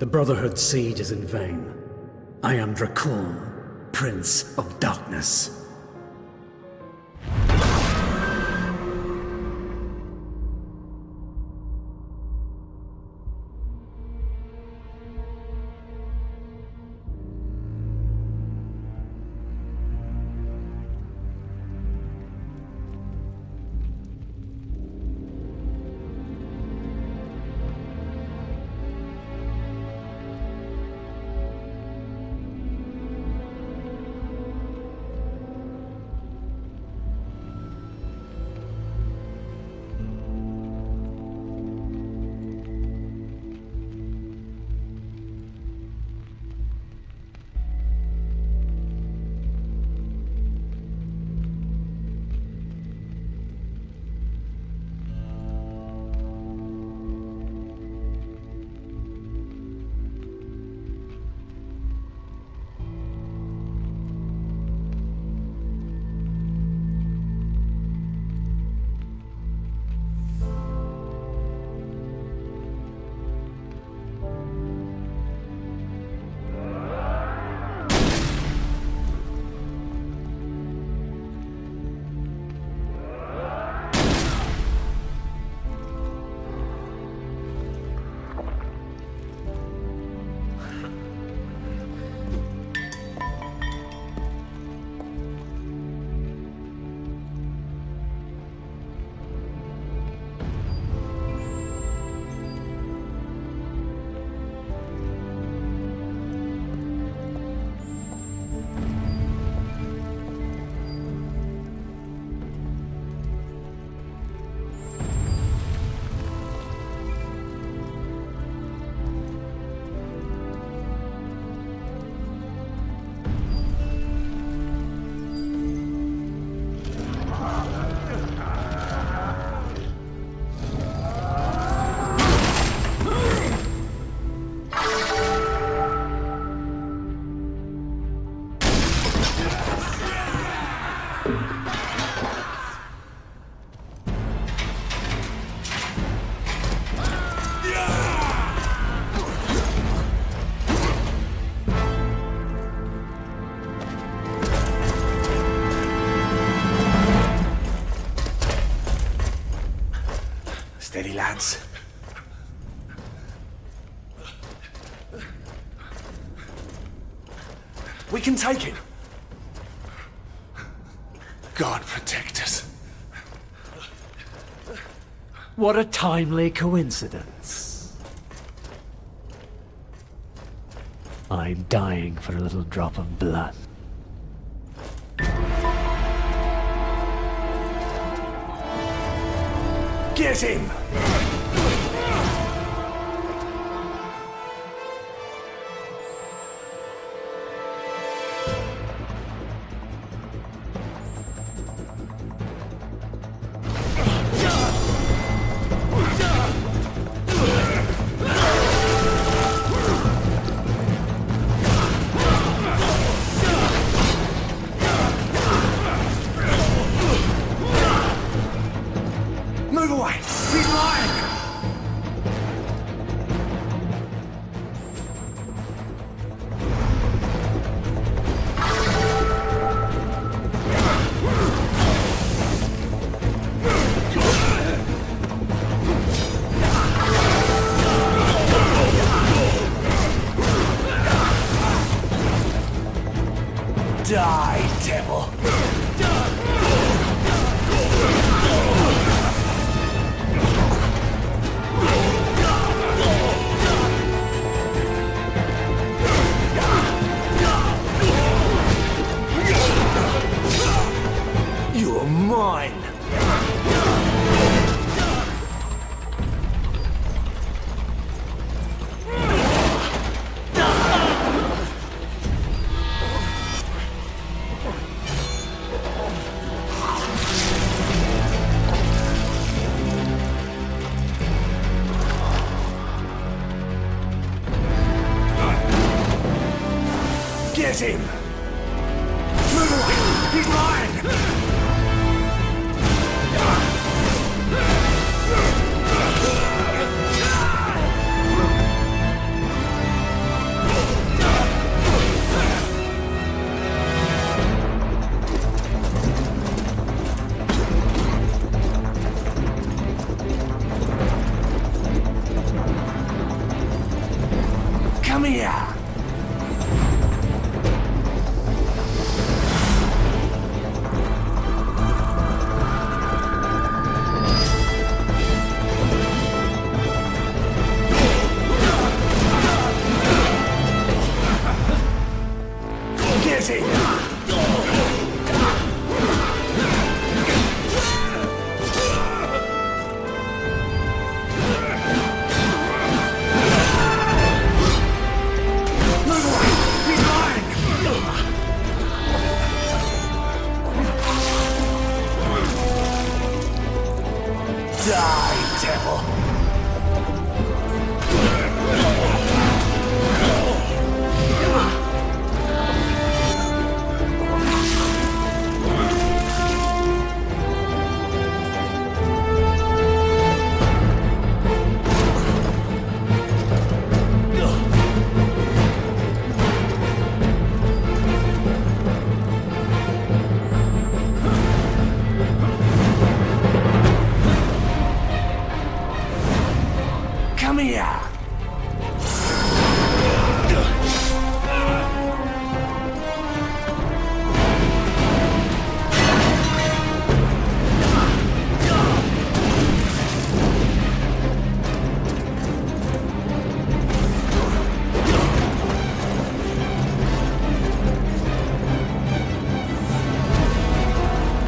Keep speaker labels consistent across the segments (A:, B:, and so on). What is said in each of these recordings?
A: The Brotherhood's siege is in vain. I am Dracul, Prince of Darkness.
B: Steady, lads. We can take it. God protect us.
C: What a timely coincidence. I'm dying for a little drop of blood.
B: Get him! Move away! He's lying! Die, devil! You're mine! Get him! Move away! He's mine!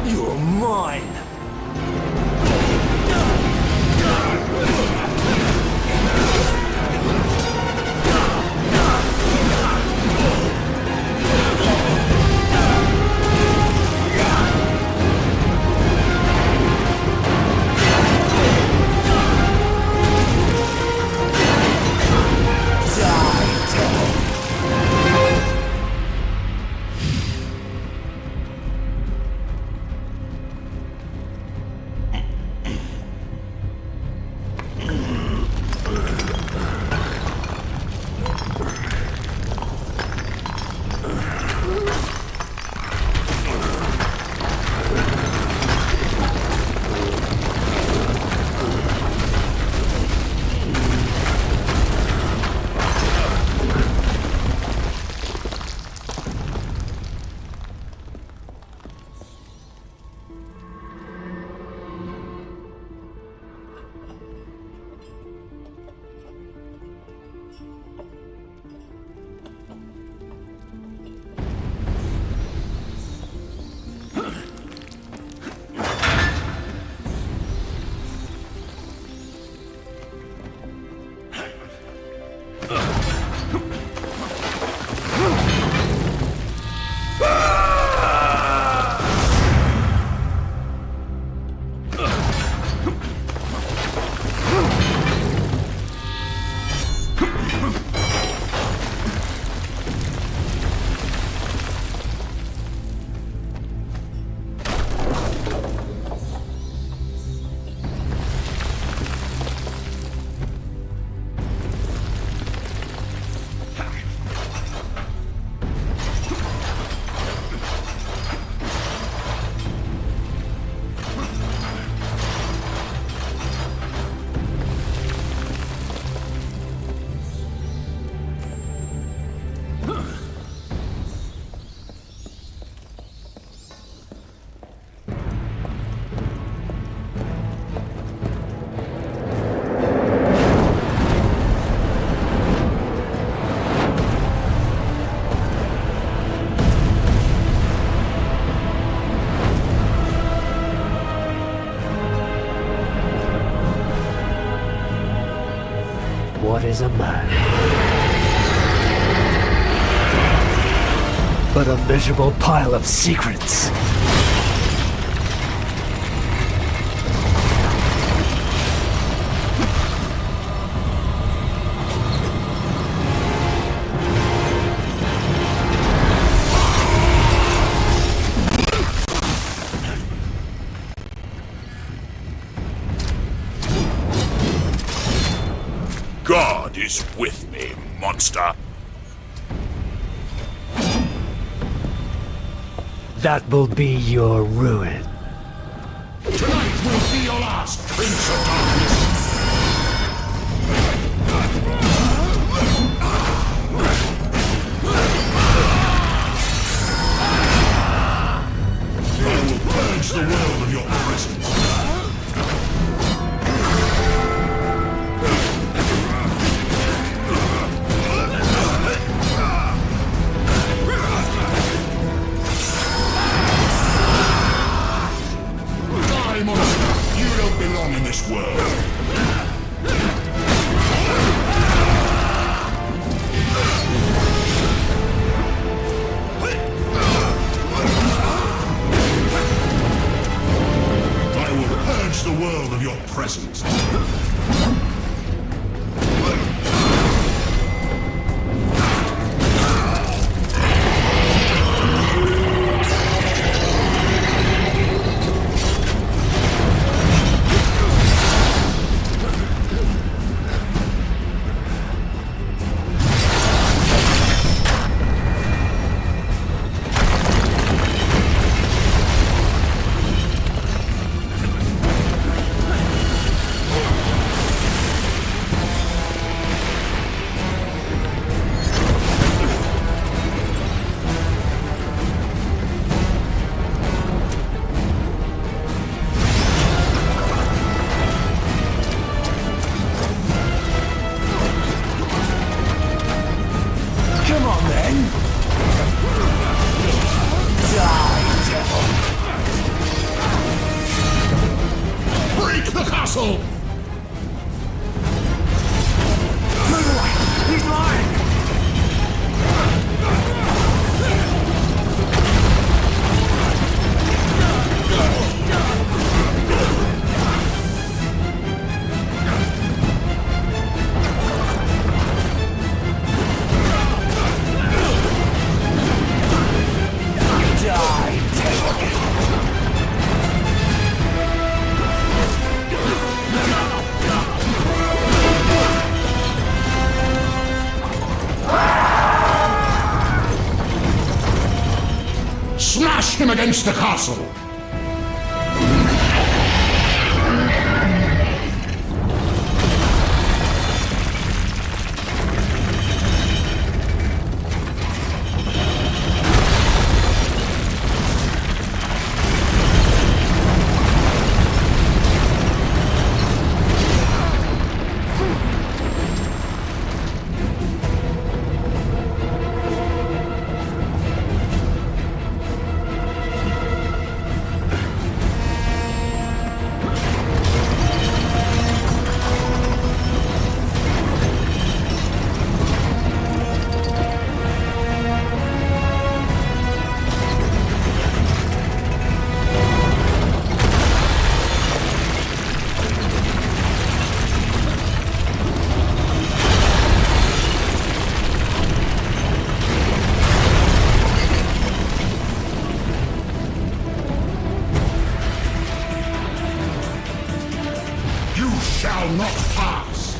B: You're mine!
C: What is a man? But a miserable pile of secrets.
D: God is with me, monster.
C: That will be your ruin.
D: Tonight will be your last, Prince of Darkness. I will purge the world of your presence. In this world. I will purge the world of your presence. castle!
B: Move away! He's mine! Die, devil!
D: Smash him against the castle! You shall not pass!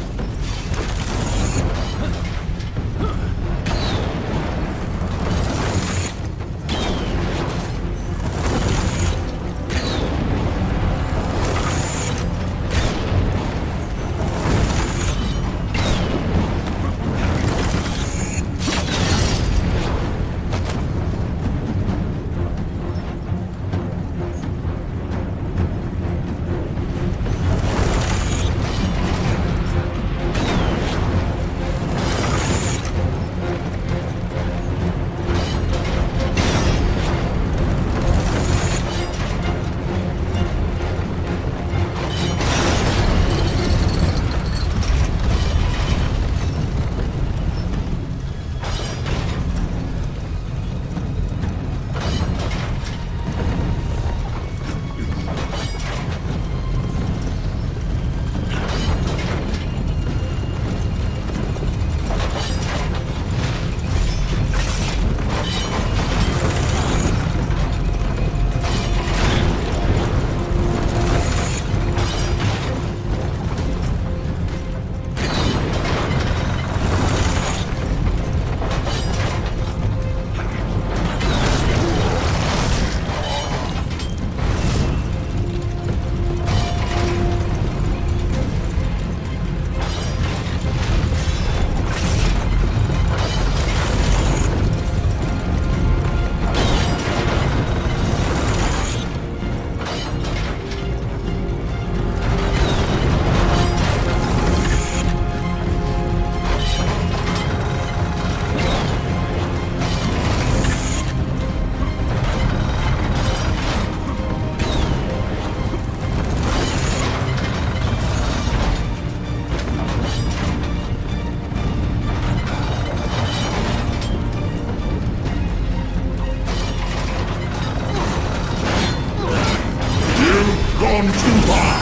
D: Gone too far!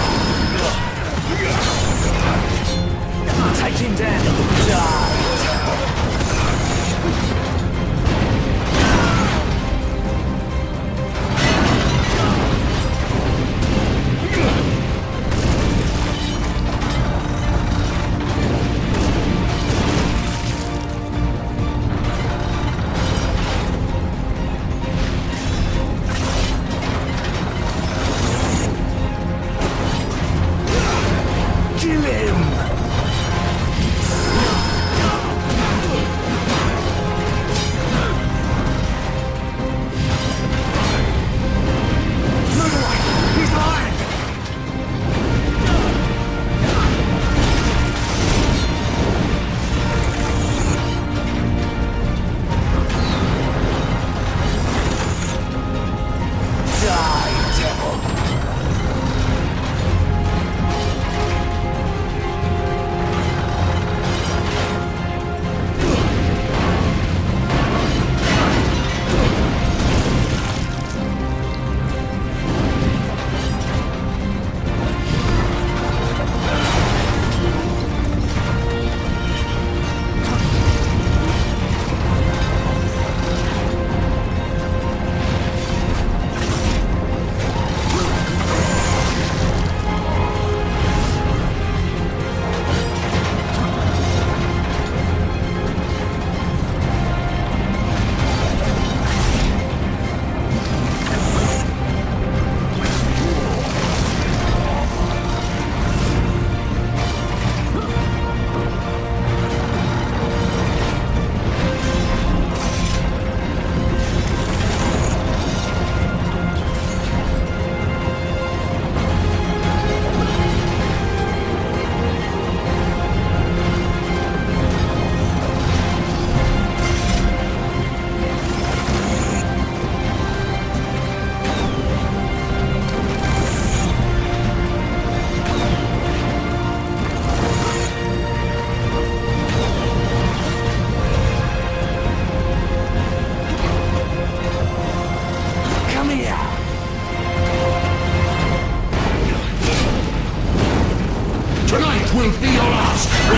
B: Take him down! Die! Kill him!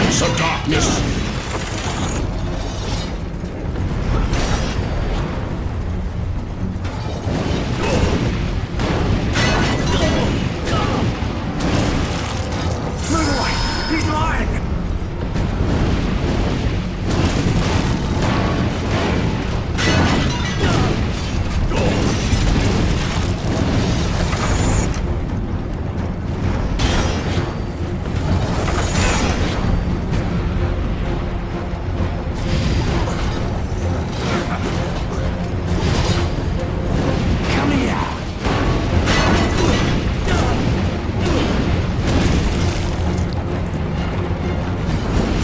D: Prince of Darkness!
B: Move away! He's mine! Come here!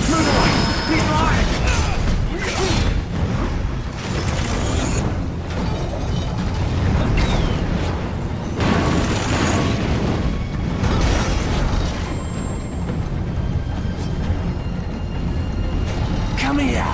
B: Move away! He's mine! Come here!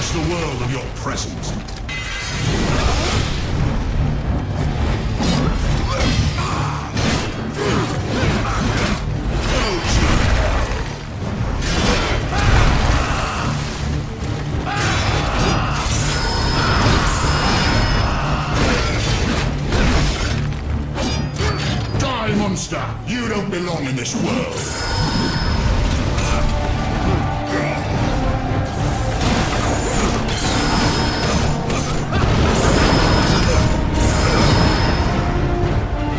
D: The world of your presence. Die, monster! You don't belong in this world.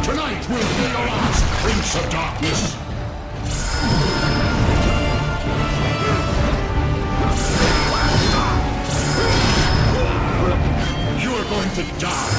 D: Tonight will be your last, Prince of Darkness! You are going to die!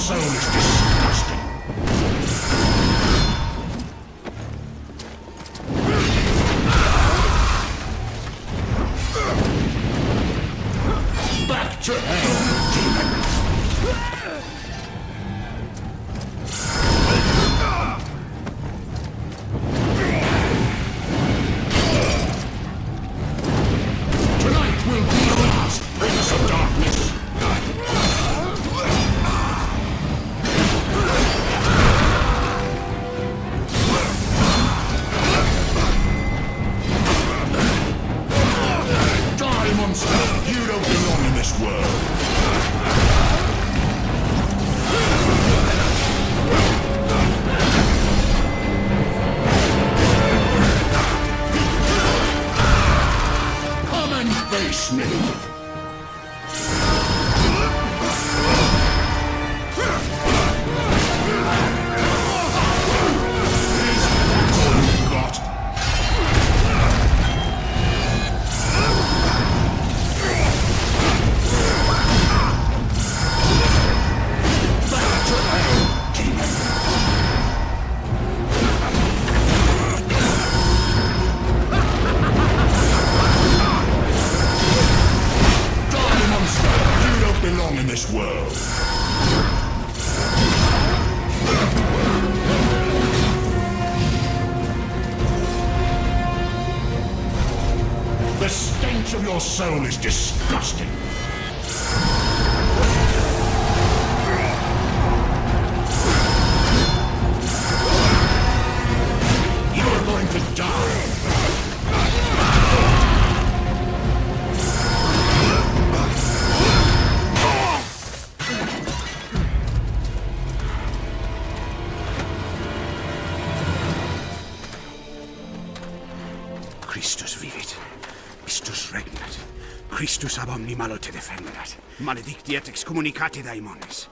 D: soul is disgusting. Back to hell, demon! Tonight will be your last, Prince of Darkness! Die, monster! You don't belong in this world! Come and face me! Is that all you've got? Back to hell, demon! Die, monster! You don't belong in this world! The stench of your soul is disgusting! You're going to die!
B: Christus vivit. Christus regnat. Christus ab omni malo te defendat. Maledicti et excommunicati daemones.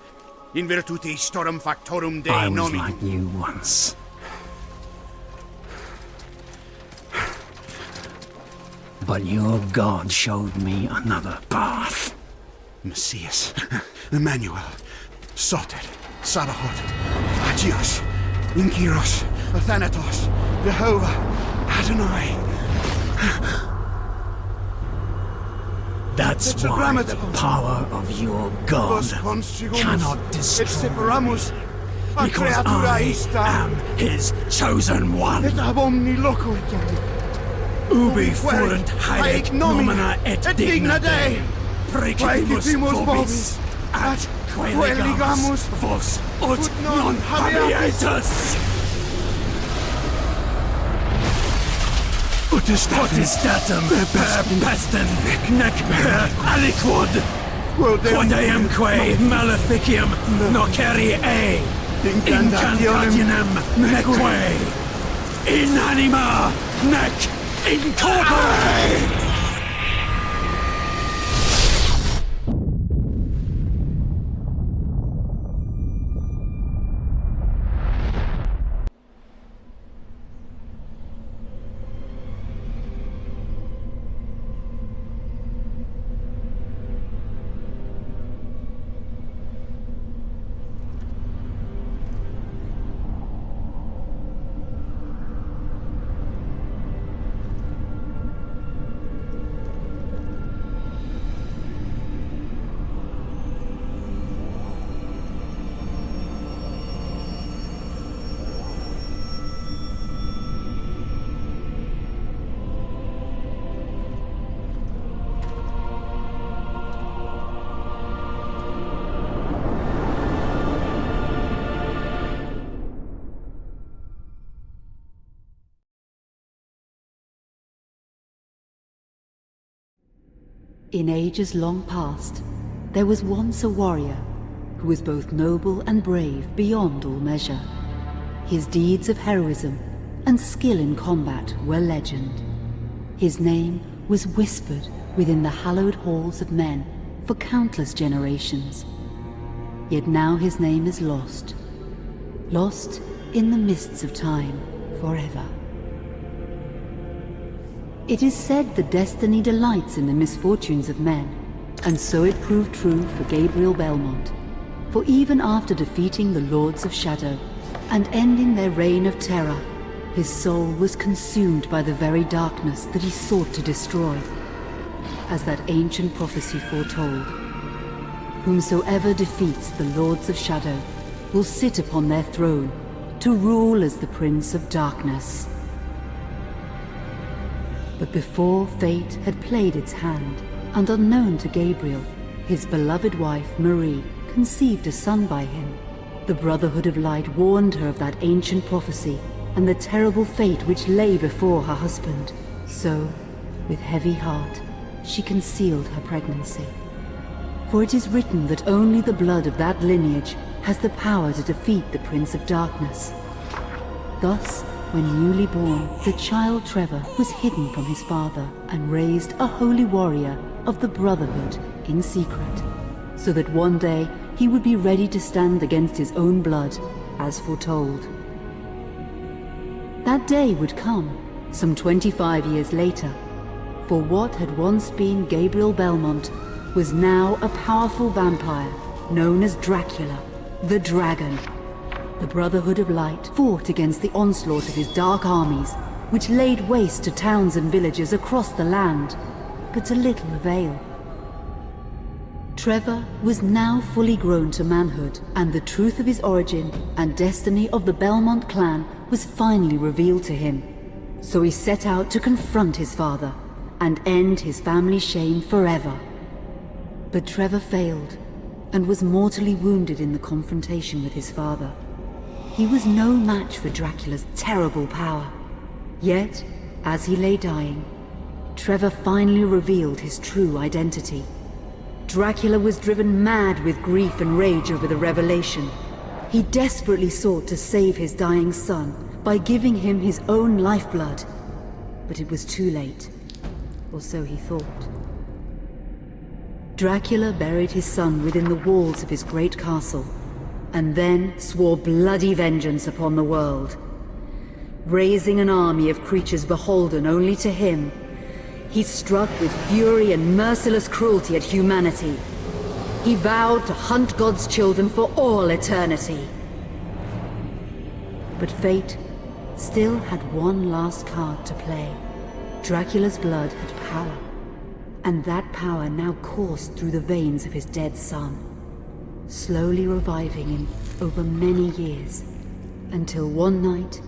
B: In virtute istorum factorum Dei
A: I was
B: nomini.
A: like you once. But your God showed me another path.
B: Messias, Emmanuel, Soter, Sabaoth, Agios, Inkyros, Athanatos, Jehovah, Adonai.
A: That's
B: It's a
A: why
B: grammaton.
A: the power of your God
B: Vos constrigumus,
A: cannot
B: et
A: destroy
B: separamus, a
A: because
B: creatura
A: I
B: ista,
A: am his chosen one.
B: et ab omni loco et
A: Ubi
B: fuerit
A: fuerunt haec nomina et digna Dei, praecipimus
B: praecipimus
A: vobis, at queligamus vos ut non habeatus. Potestatem per pestem nec per aliquod, quod eamque maleficium nocere incantationem neque in anima nec in corpore.
E: In ages long past, there was once a warrior who was both noble and brave beyond all measure. His deeds of heroism and skill in combat were legend. His name was whispered within the hallowed halls of men for countless generations. Yet now his name is lost. Lost in the mists of time forever. It is said that destiny delights in the misfortunes of men, and so it proved true for Gabriel Belmont. For even after defeating the Lords of Shadow and ending their reign of terror, his soul was consumed by the very darkness that he sought to destroy. As that ancient prophecy foretold, whomsoever defeats the Lords of Shadow will sit upon their throne to rule as the Prince of Darkness. But before fate had played its hand, and unknown to Gabriel, his beloved wife Marie conceived a son by him. The Brotherhood of Light warned her of that ancient prophecy and the terrible fate which lay before her husband. So, with heavy heart, she concealed her pregnancy. For it is written that only the blood of that lineage has the power to defeat the Prince of Darkness. Thus, when newly born, the child Trevor was hidden from his father and raised a holy warrior of the Brotherhood in secret, so that one day he would be ready to stand against his own blood, as foretold. That day would come, some 25 years later, for what had once been Gabriel Belmont was now a powerful vampire known as Dracula, the Dragon. The Brotherhood of Light fought against the onslaught of his dark armies, which laid waste to towns and villages across the land, but to little avail. Trevor was now fully grown to manhood, and the truth of his origin and destiny of the Belmont clan was finally revealed to him. So he set out to confront his father and end his family's shame forever. But Trevor failed and was mortally wounded in the confrontation with his father. He was no match for Dracula's terrible power. Yet, as he lay dying, Trevor finally revealed his true identity. Dracula was driven mad with grief and rage over the revelation. He desperately sought to save his dying son by giving him his own lifeblood. But it was too late, or so he thought. Dracula buried his son within the walls of his great castle, and then swore bloody vengeance upon the world. Raising an army of creatures beholden only to him, he struck with fury and merciless cruelty at humanity. He vowed to hunt God's children for all eternity. But fate still had one last card to play. Dracula's blood had power, and that power now coursed through the veins of his dead son, slowly reviving him over many years, until one night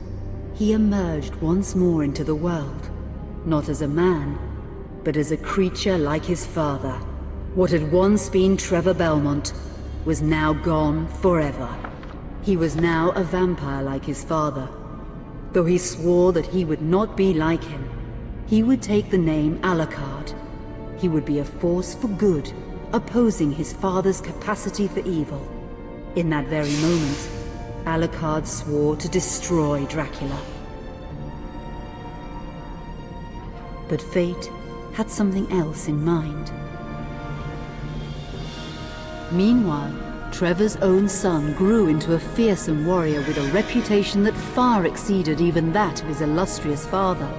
E: he emerged once more into the world, not as a man, but as a creature like his father. What had once been Trevor Belmont was now gone forever. He was now a vampire like his father. Though he swore that he would not be like him, he would take the name Alucard. He would be a force for good, opposing his father's capacity for evil. In that very moment, Alucard swore to destroy Dracula. But fate had something else in mind. Meanwhile, Trevor's own son grew into a fearsome warrior with a reputation that far exceeded even that of his illustrious father.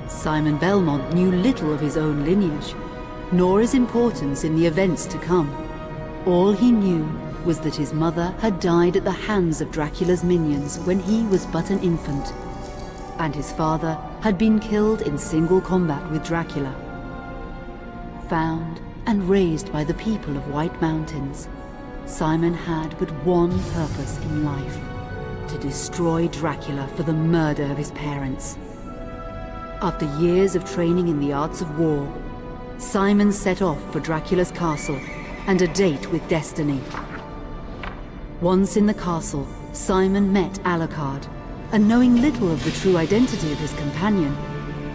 E: Simon Belmont knew little of his own lineage, nor his importance in the events to come. All he knew was that his mother had died at the hands of Dracula's minions when he was but an infant, and his father had been killed in single combat with Dracula. Found and raised by the people of White Mountains, Simon had but one purpose in life: to destroy Dracula for the murder of his parents. After years of training in the arts of war, Simon set off for Dracula's castle and a date with destiny. Once in the castle, Simon met Alucard, and knowing little of the true identity of his companion,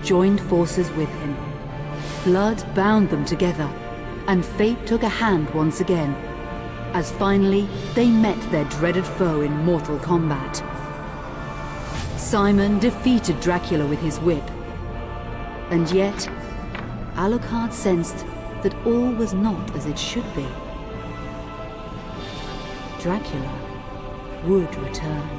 E: joined forces with him. Blood bound them together, and fate took a hand once again, as finally they met their dreaded foe in mortal combat. Simon defeated Dracula with his whip, and yet Alucard sensed that all was not as it should be. Dracula would return.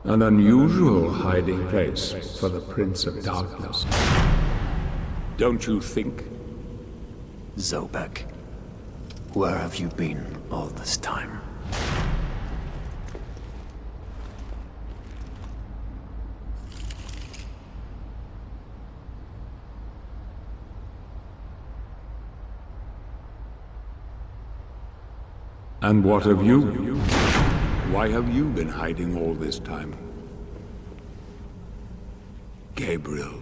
F: An unusual hiding place for the Prince of Darkness. Don't you think?
C: Zobek, where have you been all this time?
F: And what of you? Why have you been hiding all this time? Gabriel.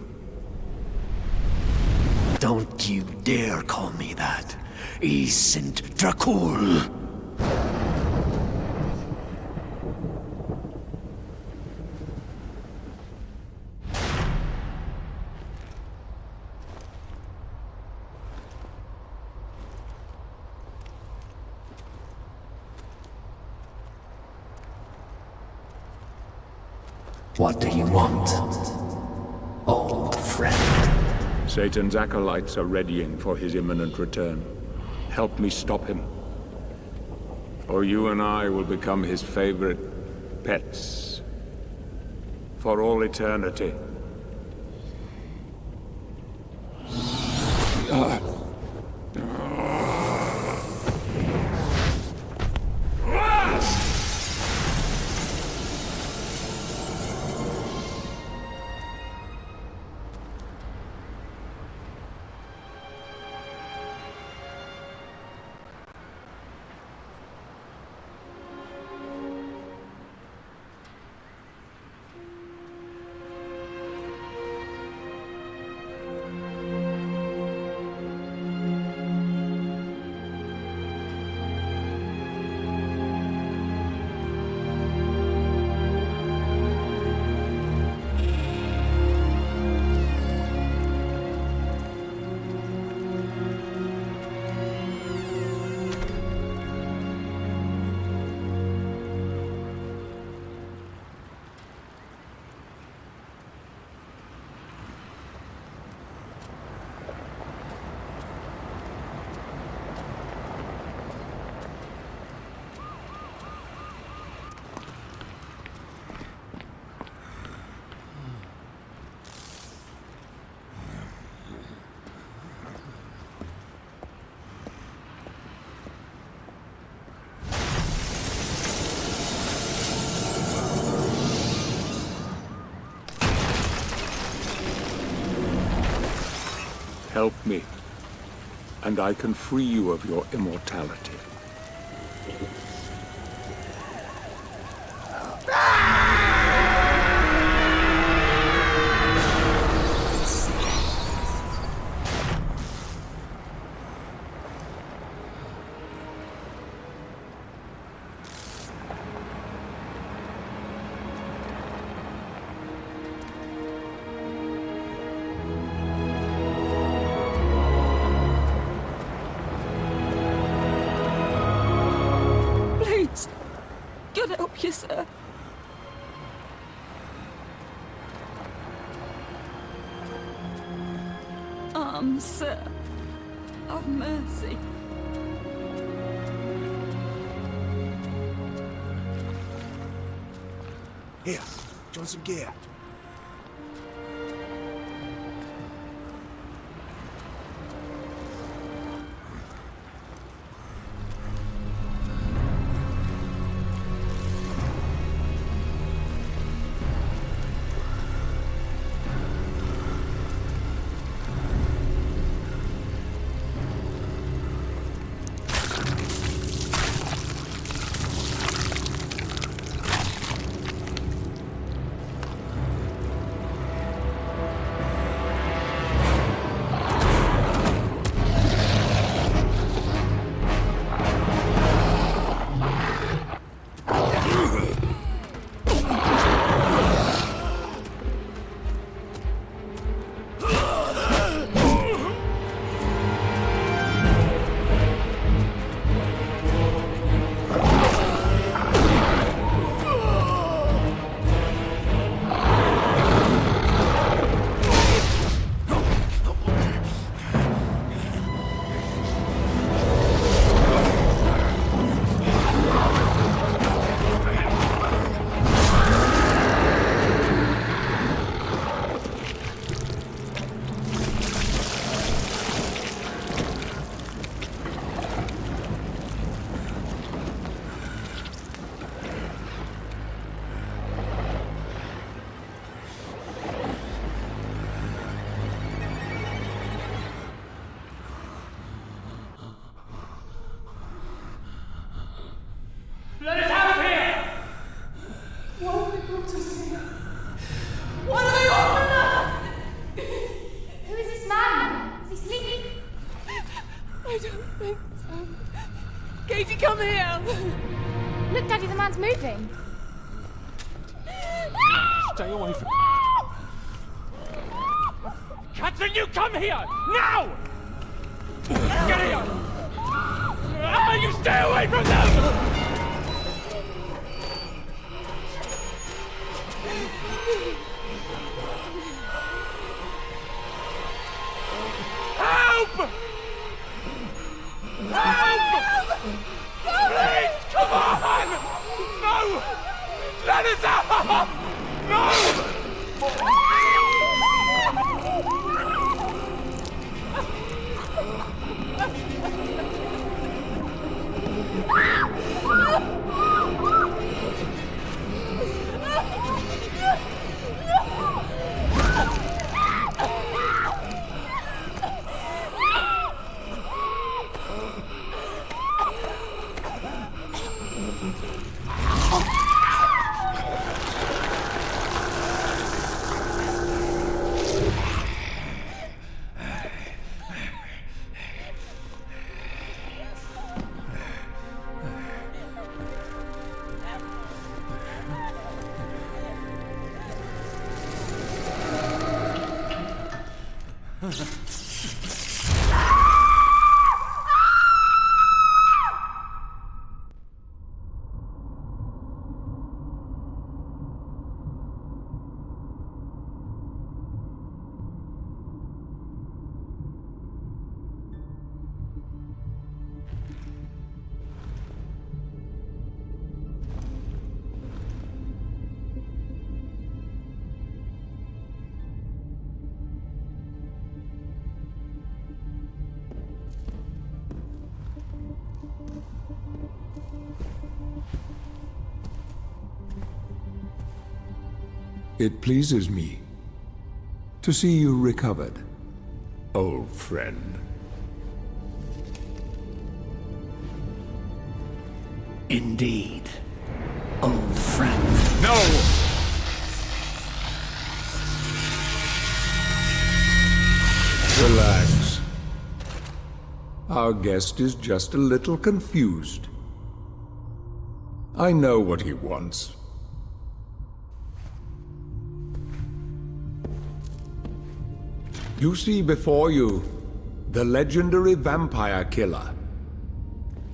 C: Don't you dare call me that. I Saint Dracul. What do you want, old friend?
F: Satan's acolytes are readying for his imminent return. Help me stop him. Or you and I will become his favorite pets. For all eternity. Help me, and I can free you of your immortality.
G: God help you, sir. Sir, have mercy.
B: Here, join some gear.
H: I don't think so. Katie, come here!
I: Look, Daddy, the man's moving.
D: Stay away from me. Catherine, you come here! Now! Get here! You stay away from them! Help! Help! Please, come on! No! Let us out! No!
F: It pleases me to see you recovered, old friend.
A: Indeed, old friend.
F: No! Relax. Our guest is just a little confused. I know what he wants. You see before you the legendary vampire killer.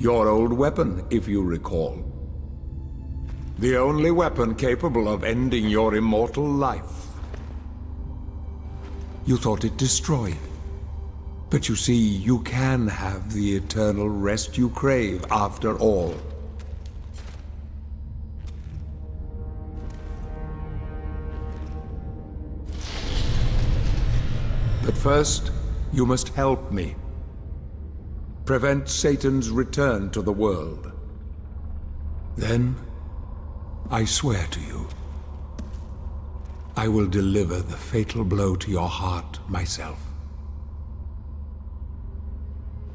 F: Your old weapon, if you recall. The only weapon capable of ending your immortal life. You thought it destroyed. But you see, you can have the eternal rest you crave after all. But first, you must help me. Prevent Satan's return to the world. Then, I swear to you, I will deliver the fatal blow to your heart myself.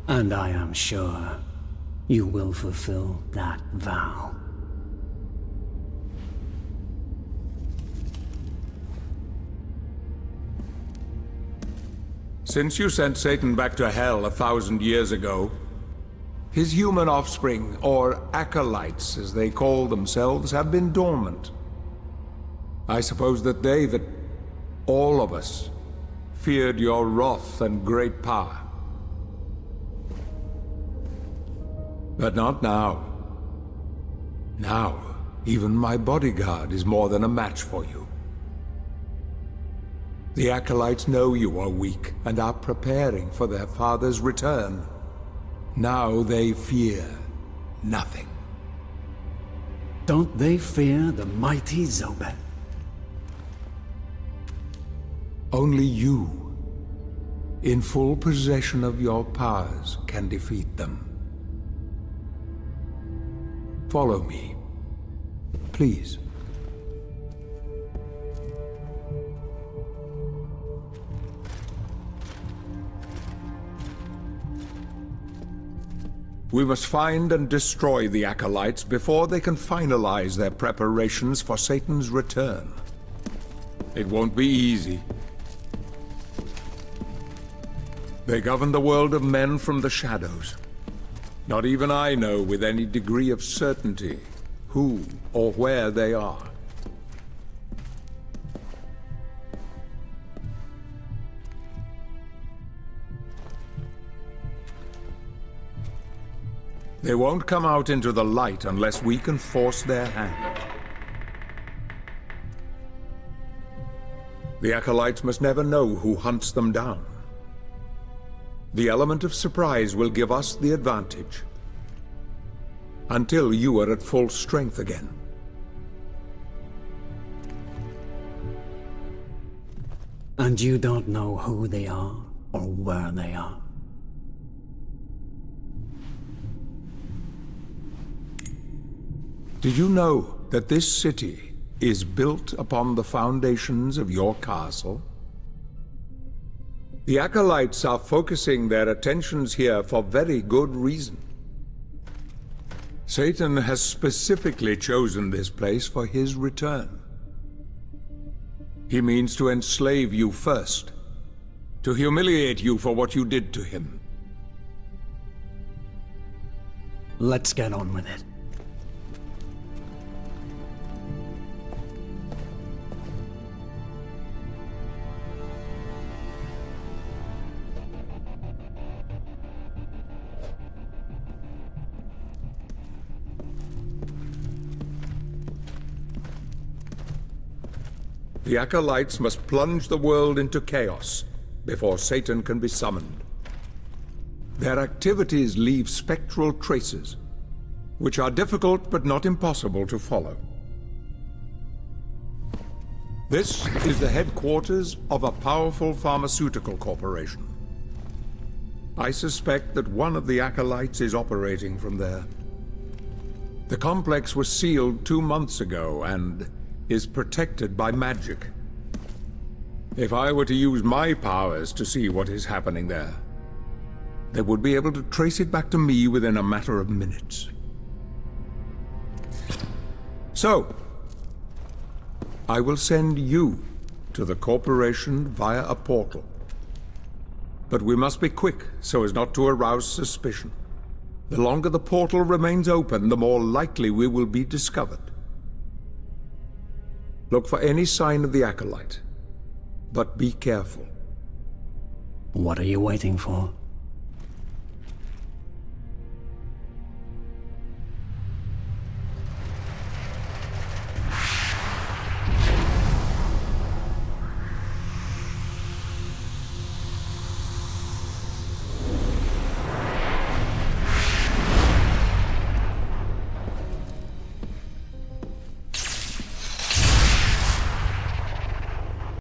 A: And I am sure you will fulfill that vow.
F: Since you sent Satan back to hell 1,000 years ago, his human offspring, or acolytes as they call themselves, have been dormant. I suppose that all of us, feared your wrath and great power. But not now. Now, even my bodyguard is more than a match for you. The acolytes know you are weak and are preparing for their father's return. Now they fear nothing.
A: Don't they fear the mighty Zobek?
F: Only you, in full possession of your powers, can defeat them. Follow me, please. We must find and destroy the acolytes before they can finalize their preparations for Satan's return. It won't be easy. They govern the world of men from the shadows. Not even I know with any degree of certainty who or where they are. They won't come out into the light unless we can force their hand. The Acolytes must never know who hunts them down. The element of surprise will give us the advantage. Until you are at full strength again.
A: And you don't know who they are or where they are.
F: Did you know that this city is built upon the foundations of your castle? The Acolytes are focusing their attentions here for very good reason. Satan has specifically chosen this place for his return. He means to enslave you first, to humiliate you for what you did to him.
A: Let's get on with it.
F: The Acolytes must plunge the world into chaos before Satan can be summoned. Their activities leave spectral traces, which are difficult but not impossible to follow. This is the headquarters of a powerful pharmaceutical corporation. I suspect that one of the Acolytes is operating from there. The complex was sealed 2 months ago and is protected by magic. If I were to use my powers to see what is happening there, they would be able to trace it back to me within a matter of minutes. So, I will send you to the corporation via a portal. But we must be quick so as not to arouse suspicion. The longer the portal remains open, the more likely we will be discovered. Look for any sign of the Acolyte, but be careful.
A: What are you waiting for?